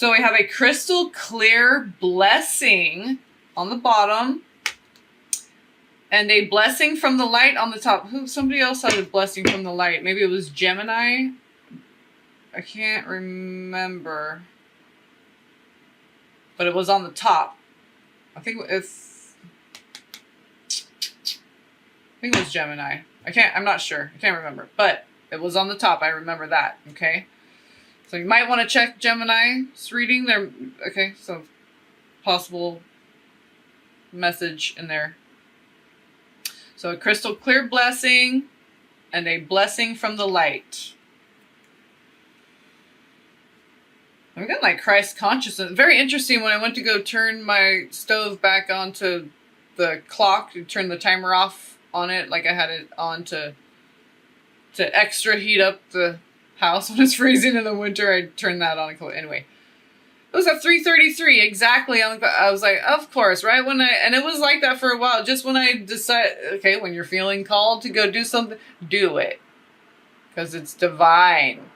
So we have a crystal clear blessing on the bottom and a blessing from the light on the top. Somebody else had a blessing from the light. Maybe it was Gemini. I can't remember. But it was on the top. I think it was Gemini. I'm not sure. I can't remember. But it was on the top. I remember that. Okay. So you might want to check Gemini's reading there. Okay. So possible message in there. So a crystal clear blessing and a blessing from the light. I'm getting like Christ consciousness. Very interesting. When I went to go turn my stove back onto the clock, to turn the timer off on it, like I had it on to extra heat up the house when it's freezing in the winter. I turned that on. Anyway, it was at 3:33 exactly. I was like, of course, right? And it was like that for a while. Just when I decide, okay, when you're feeling called to go do something, do it, because it's divine.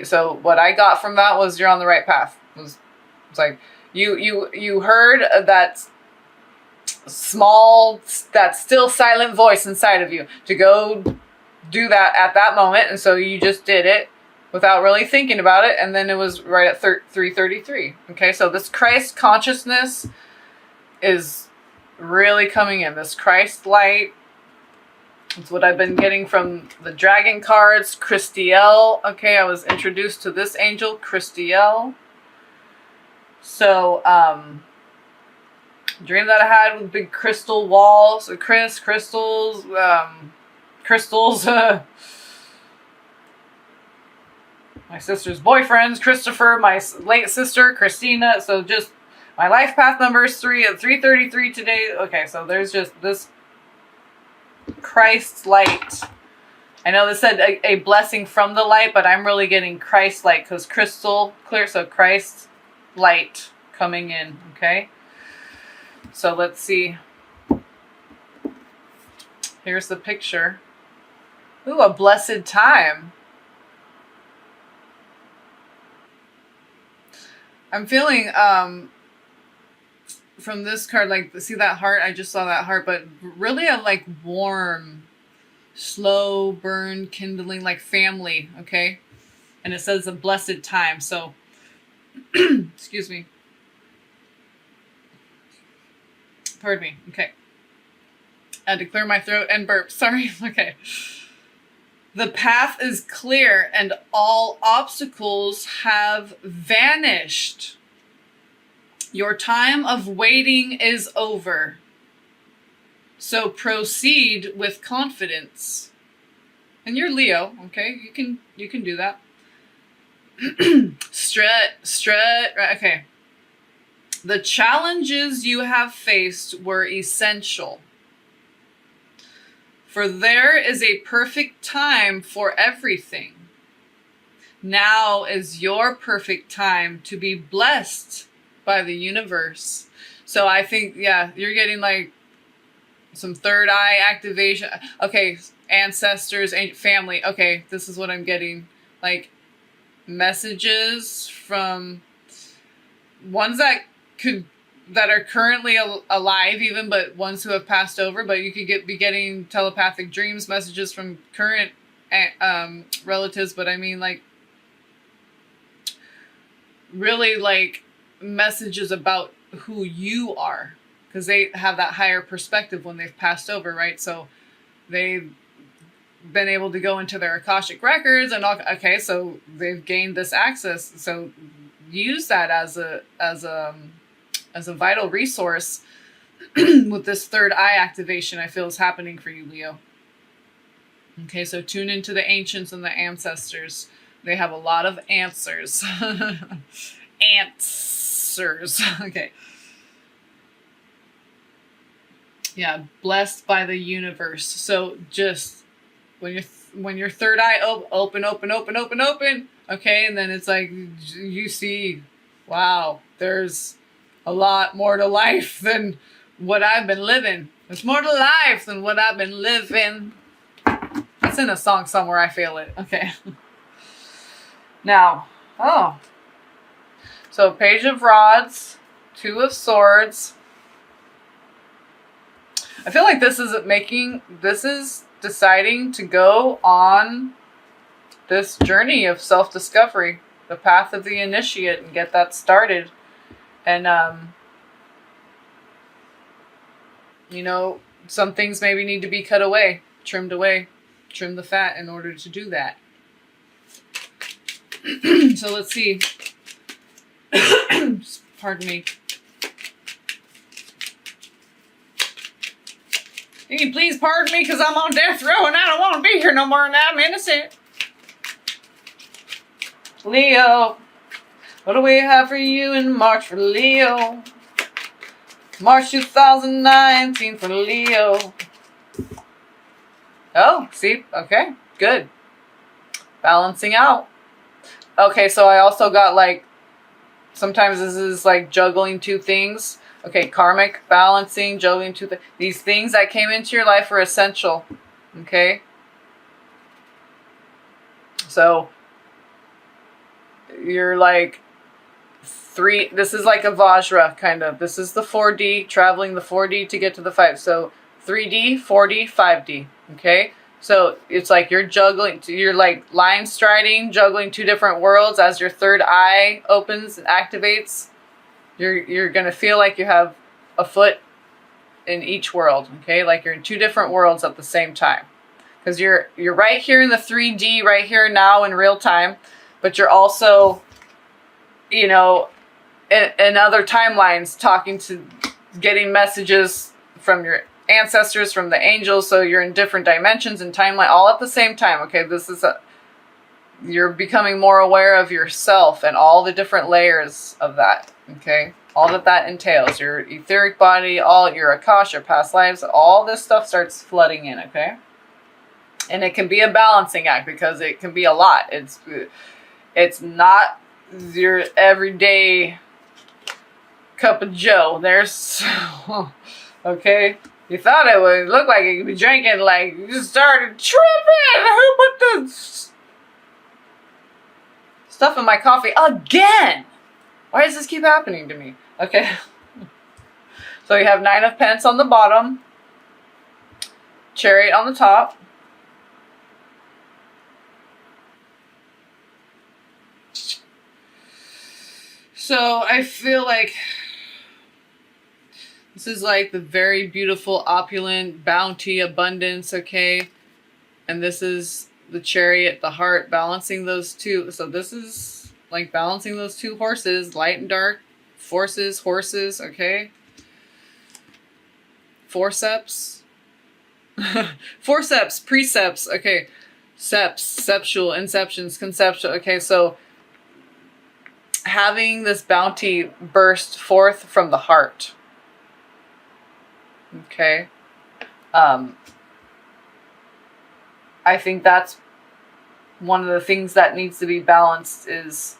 So what I got from that was you're on the right path. It's like you heard that still silent voice inside of you to go do that at that moment, and so you just did it without really thinking about it, and then it was right at 3:33. Okay, so this Christ consciousness is really coming in. This Christ light. It's what I've been getting from the dragon cards, Christiel. Okay, I was introduced to this angel, Christiel. So, dream that I had with big crystal walls, crystals. My sister's boyfriends, Christopher, my late sister, Christina. So just my life path number is 3 at 3:33 today. Okay, so there's just this Christ's light. I know this said a blessing from the light, but I'm really getting Christ light because crystal clear. So Christ light coming in. Okay. So let's see. Here's the picture. Ooh, a blessed time. I'm feeling from this card, like, see that heart? I just saw that heart, but really a like warm, slow burn, kindling, like family, okay? And it says a blessed time. So, excuse me. Pardon me. Okay. I had to clear my throat and burp. Sorry. Okay. The path is clear and all obstacles have vanished. Your time of waiting is over. So proceed with confidence. And you're Leo, okay? You can do that. strut. Right, okay. The challenges you have faced were essential. For there is a perfect time for everything. Now is your perfect time to be blessed by the universe. So I think, yeah, you're getting like some third eye activation. Okay, ancestors, family. Okay, this is what I'm getting. Like messages from ones that are currently alive even, but ones who have passed over. But you could be getting telepathic dreams, messages from current relatives. But I mean, like, really, like, messages about who you are, because they have that higher perspective when they've passed over, right? So they've been able to go into their Akashic records and all. Okay, so they've gained this access. So use that as a vital resource with this third eye activation. I feel is happening for you, Leo. Okay, so tune into the ancients and the ancestors. They have a lot of answers. Answers. Okay. Yeah, blessed by the universe. So just when your third eye open. Okay, and then it's like you see, wow, there's a lot more to life than what I've been living. There's more to life than what I've been living. It's in a song somewhere. I feel it. Okay. Now, So Page of Rods, Two of Swords. I feel like this is deciding to go on this journey of self-discovery, the path of the initiate, and get that started. And, you know, some things maybe need to be cut away, trimmed away, trim the fat in order to do that. So let's see. Pardon me. Can you please pardon me because I'm on death row and I don't want to be here no more and I'm innocent. Leo, what do we have for you in March for Leo? March 2019 for Leo. Oh, see? Okay, good. Balancing out. Okay, so I also got like, sometimes this is like juggling two things. Okay, karmic, balancing, juggling two things. These things that came into your life are essential. Okay? So, you're like this is like a Vajra kind of. This is the 4D, traveling the 4D to get to the 5. So 3D, 4D, 5D. Okay? So it's like you're juggling, you're like line striding, juggling two different worlds as your third eye opens and activates. You're going to feel like you have a foot in each world. Okay? Like you're in two different worlds at the same time. Because you're right here in the 3D, right here now in real time. But you're also, you know, in other timelines, getting messages from your ancestors, from the angels. So you're in different dimensions and timeline all at the same time. Okay, you're becoming more aware of yourself and all the different layers of that. Okay, all that entails. Your etheric body, all your Akasha, past lives, all this stuff starts flooding in. Okay, and it can be a balancing act because it can be a lot. It's not your everyday cup of joe. There's, okay, you thought it would look like you could be drinking, like you just started tripping. Who put the stuff in my coffee again? Why does this keep happening to me? Okay. So you have 9 of Pence on the bottom, Chariot on the top. So I feel like this is like the very beautiful, opulent, bounty, abundance, okay? And this is the Chariot, the heart, balancing those two. So this is like balancing those two horses, light and dark, forces, horses, okay? Forceps. Forceps, precepts, okay. Seps, septual, inceptions, conceptual, okay? So having this bounty burst forth from the heart. Okay. I think that's one of the things that needs to be balanced is,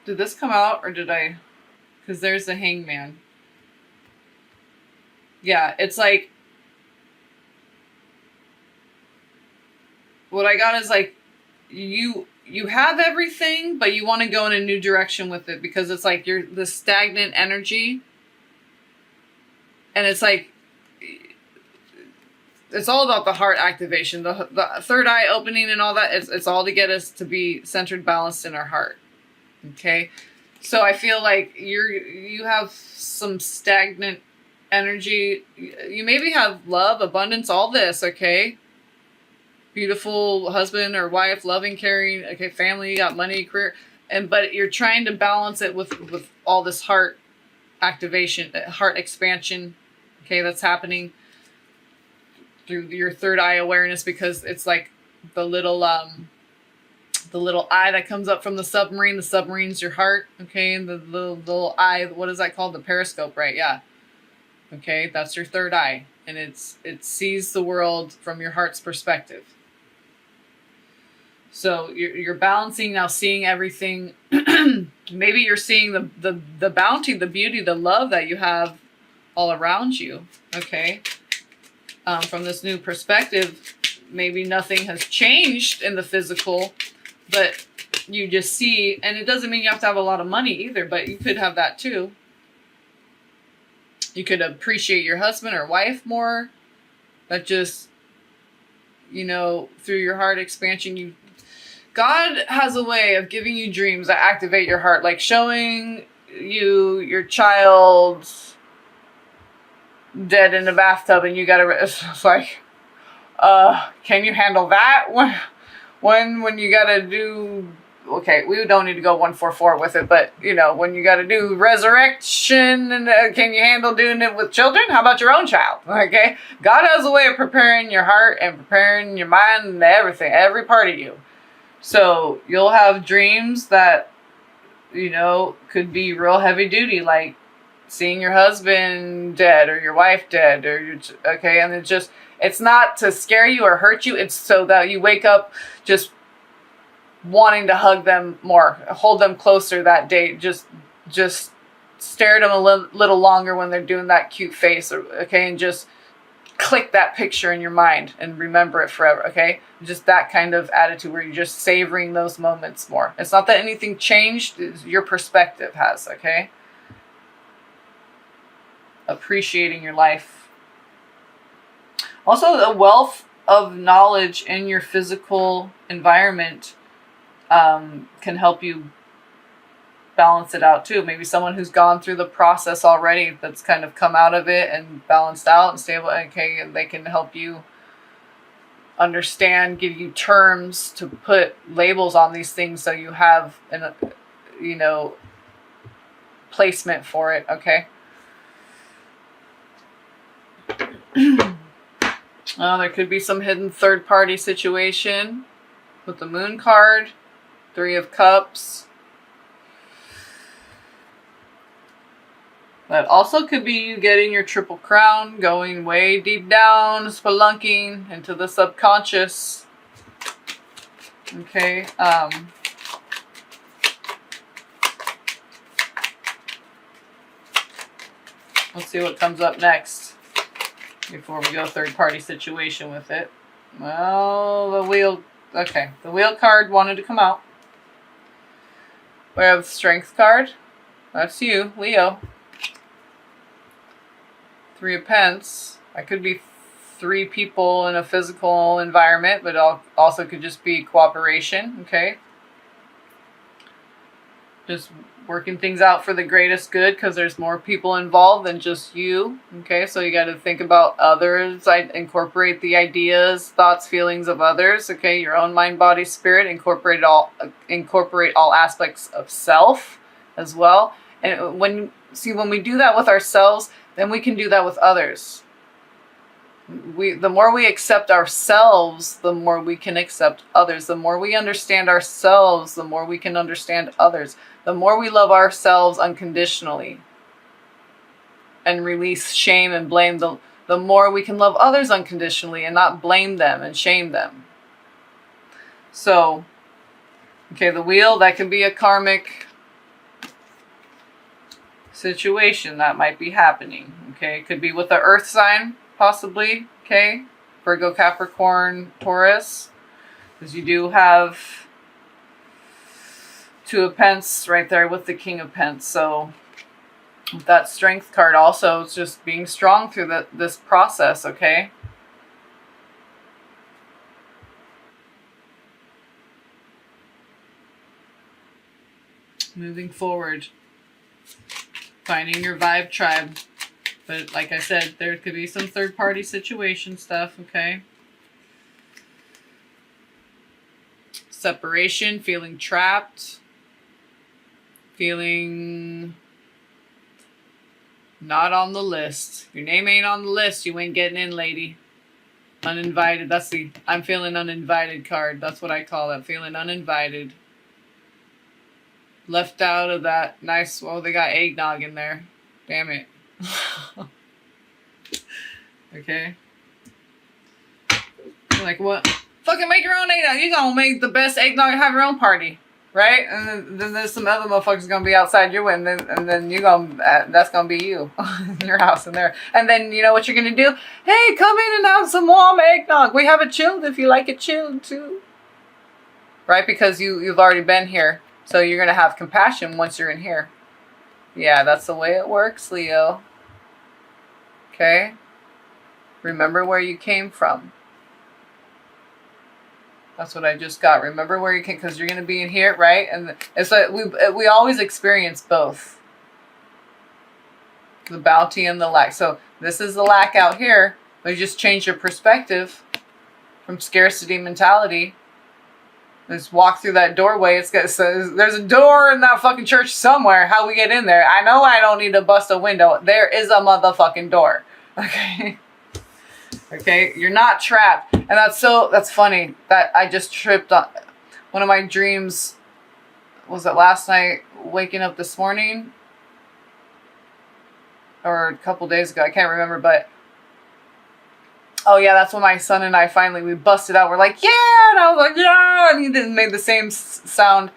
did this come out or did I, because there's the Hangman. Yeah, it's like, what I got is like, you have everything, but you want to go in a new direction with it because it's like you're the stagnant energy. And it's like, it's all about the heart activation, the third eye opening and all that. It's all to get us to be centered, balanced in our heart. Okay. So I feel like you have some stagnant energy. You maybe have love, abundance, all this. Okay. Beautiful husband or wife, loving, caring, okay, family, you got money, career, but you're trying to balance it with all this heart activation, heart expansion, okay, that's happening through your third eye awareness because it's like the little eye that comes up from the submarine. The submarine's your heart, okay, and the little eye, what is that called? The periscope, right? Yeah. Okay, that's your third eye, and it sees the world from your heart's perspective. So you're balancing now, seeing everything. Maybe you're seeing the bounty, the beauty, the love that you have all around you. Okay. From this new perspective, maybe nothing has changed in the physical, But you just see, and it doesn't mean you have to have a lot of money either, but you could have that too. You could appreciate your husband or wife more. That just, through your heart expansion, God has a way of giving you dreams that activate your heart, like showing you your child dead in a bathtub, and you gotta. It's like, can you handle that? When you gotta do. Okay, we don't need to go 144 with it, but when you got to do resurrection, and can you handle doing it with children? How about your own child? Okay, God has a way of preparing your heart and preparing your mind and everything, every part of you. So you'll have dreams that could be real heavy duty, like seeing your husband dead or your wife dead, or okay, and it's not to scare you or hurt you. It's so that you wake up just wanting to hug them more, hold them closer that day, just stare at them a little longer when they're doing that cute face, okay, and just click that picture in your mind and remember it forever, okay? Just that kind of attitude where you're just savoring those moments more. It's not that anything changed, your perspective has, okay? Appreciating your life. Also, the wealth of knowledge in your physical environment can help you balance it out too. Maybe someone who's gone through the process already, that's kind of come out of it and balanced out and stable, okay, and they can help you understand, give you terms to put labels on these things, so you have placement for it, okay? There could be some hidden third party situation with the Moon card, 3 of Cups. That also could be you getting your Triple Crown, going way deep down, spelunking into the subconscious. Okay. Let's see what comes up next before we go third party situation with it. Well, the Wheel. Okay, the Wheel card wanted to come out. We have the Strength card. That's you, Leo. 3 of Pence. That could be 3 people in a physical environment, but also could just be cooperation, okay? Just working things out for the greatest good, because there's more people involved than just you, okay? So you got to think about others, incorporate the ideas, thoughts, feelings of others, okay? Your own mind, body, spirit, incorporate all aspects of self as well. And when we do that with ourselves, then we can do that with others. The more we accept ourselves, the more we can accept others. The more we understand ourselves, the more we can understand others. The more we love ourselves unconditionally and release shame and blame, the more we can love others unconditionally and not blame them and shame them. So, okay, the Wheel, that can be a karmic situation that might be happening. Okay, it could be with the Earth sign, possibly. Okay, Virgo, Capricorn, Taurus, because you do have 2 of Pence right there with the King of Pence. So that Strength card also is just being strong through this process, okay? Moving forward. Finding your vibe tribe. But like I said, there could be some third party situation stuff, okay? Separation, feeling trapped. Feeling not on the list. Your name ain't on the list, you ain't getting in, lady. Uninvited. That's the I'm feeling uninvited card. That's what I call it. Feeling uninvited. Left out of that nice, well, they got eggnog in there. Damn it. Okay. You're like, what? Fucking make your own eggnog. You're gonna make the best eggnog and have your own party. Right? And then there's some other motherfuckers gonna be outside your window, and then you're gonna, that's gonna be you. In your house in there. And then, you know what you're gonna do? Hey, come in and have some warm eggnog. We have it chilled if you like it chilled too. right? Because you've already been here. So you're going to have compassion once you're in here. Yeah, that's the way it works, Leo. Okay? Remember where you came from. That's what I just got. Remember where you came, because you're going to be in here, right? And it's like we always experience both. The bounty and the lack. So this is the lack out here. But you just change your perspective from scarcity mentality. Just walk through that doorway. There's a door in that fucking church somewhere. How we get in there? I know I don't need to bust a window. There is a motherfucking door. Okay? Okay? You're not trapped. And that's funny that I just tripped on one of my dreams. Was it last night? Waking up this morning? Or a couple days ago. I can't remember, but oh yeah, that's when my son and I we busted out. We're like, yeah, and I was like, yeah, and he made the same sound.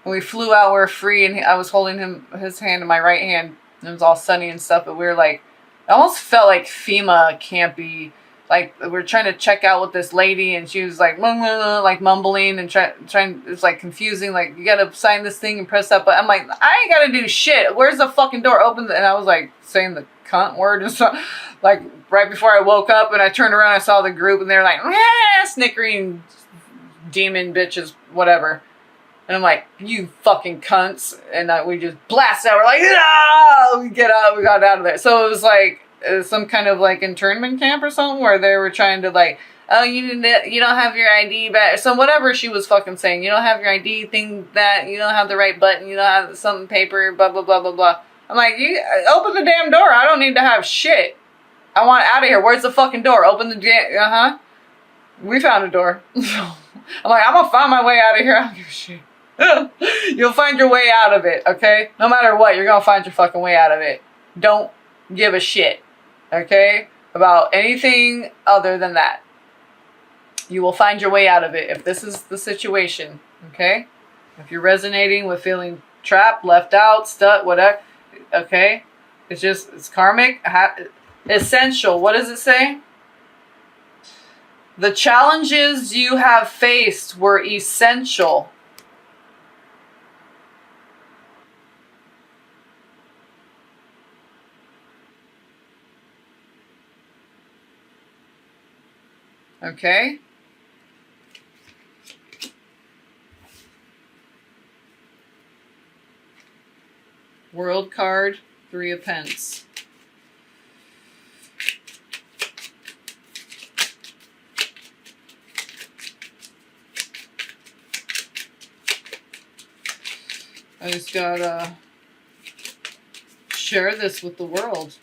And we flew out. We're free, and I was holding his hand in my right hand. And it was all sunny and stuff, but we were like, it almost felt like FEMA campy. Like we were trying to check out with this lady, and she was like mumbling and trying. It's like confusing. Like, you gotta sign this thing and press that. But I'm like, I ain't gotta do shit. Where's the fucking door? Open. And I was like saying the cunt word and stuff. Like right before I woke up, and I turned around, I saw the group, and they're like, snickering, demon bitches, whatever. And I'm like, you fucking cunts. And we just blasted out. We're like, ah! We get out. We got out of there. So it was like some kind of like internment camp or something where they were trying to like, oh, you don't have your ID back. So whatever she was fucking saying, you don't have your ID thing, that you don't have the right button, you don't have some paper, blah, blah, blah, blah, blah. I'm like, you open the damn door. I don't need to have shit. I want out of here. Where's the fucking door? Open the damn, We found a door. I'm like, I'm gonna find my way out of here. I don't give a shit. You'll find your way out of it, okay? No matter what, you're gonna find your fucking way out of it. Don't give a shit, okay? About anything other than that. You will find your way out of it if this is the situation, okay? If you're resonating with feeling trapped, left out, stuck, whatever, okay? It's karmic, essential. What does it say? The challenges you have faced were essential. Okay? World card, 3 of Pence. I just gotta share this with the world.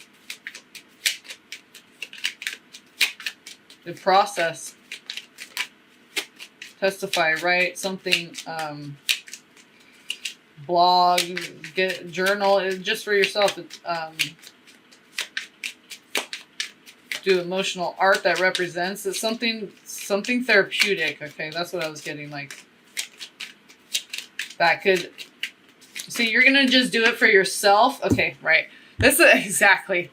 The process. Testify, write something, blog, journal, just for yourself. Do emotional art that represents. It's something therapeutic. Okay, that's what I was getting. Like, that could. See, you're gonna just do it for yourself. Okay, right. This is exactly.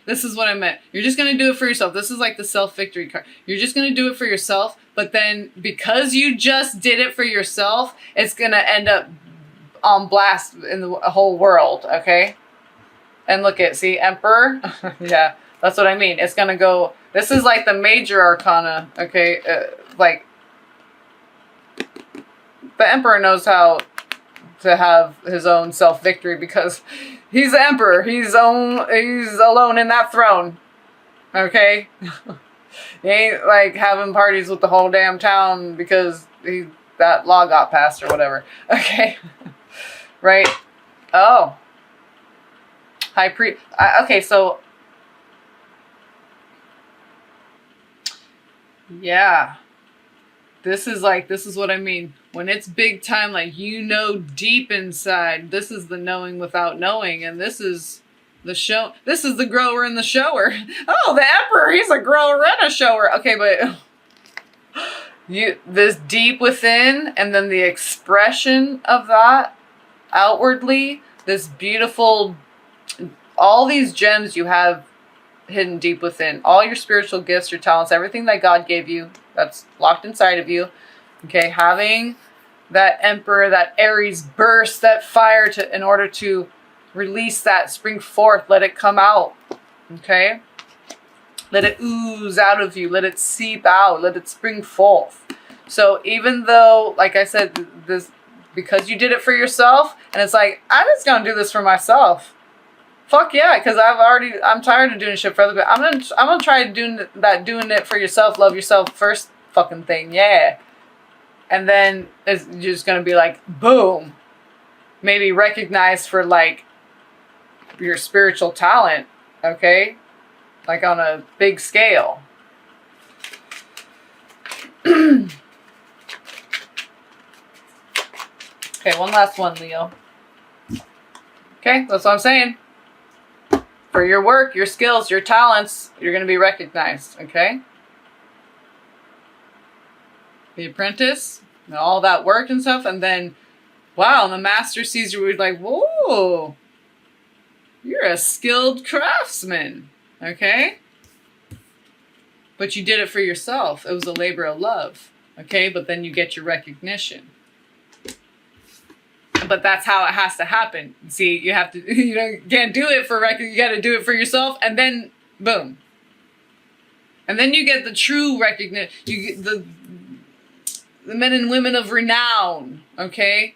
This is what I meant. You're just going to do it for yourself. This is like the self-victory card. You're just going to do it for yourself, but then because you just did it for yourself, it's going to end up on blast in the whole world, okay? And look at, see, Emperor? Yeah, that's what I mean. It's going to go, this is like the major arcana, okay? Like, the Emperor knows how to have his own self-victory because he's the emperor. He's alone in that throne. Okay? He ain't like having parties with the whole damn town because that law got passed or whatever. Okay? Right? Oh. High priest. Okay, so yeah. This is what I mean. When it's big time, like, deep inside, this is the knowing without knowing. And this is the show. This is the grower and the shower. Oh, the emperor, he's a grower and a shower. Okay, but this deep within, and then the expression of that outwardly, this beautiful, all these gems you have hidden deep within. All your spiritual gifts, your talents, everything that God gave you, that's locked inside of you. Okay, having that Emperor, that Aries burst, that fire in order to release that, spring forth, let it come out. Okay? Let it ooze out of you. Let it seep out. Let it spring forth. So even though, like I said, this, because you did it for yourself, and it's like, I'm just gonna do this for myself. Fuck yeah, because I'm tired of doing shit for other people. I'm gonna try doing it for yourself, love yourself first fucking thing, yeah. And then it's just gonna be like, boom, maybe recognized for like your spiritual talent, okay, like on a big scale. Okay, one last one, Leo. Okay, that's what I'm saying. For your work, your skills, your talents, you're going to be recognized, okay? The apprentice, and all that work and stuff, and then, wow, and the master sees you, we're like, whoa, you're a skilled craftsman, okay? But you did it for yourself. It was a labor of love, okay? But then you get your recognition. But that's how it has to happen. See, you have to, you can't do it for you got to do it for yourself, and then boom. And then you get the true recognition. You get the men and women of renown, okay?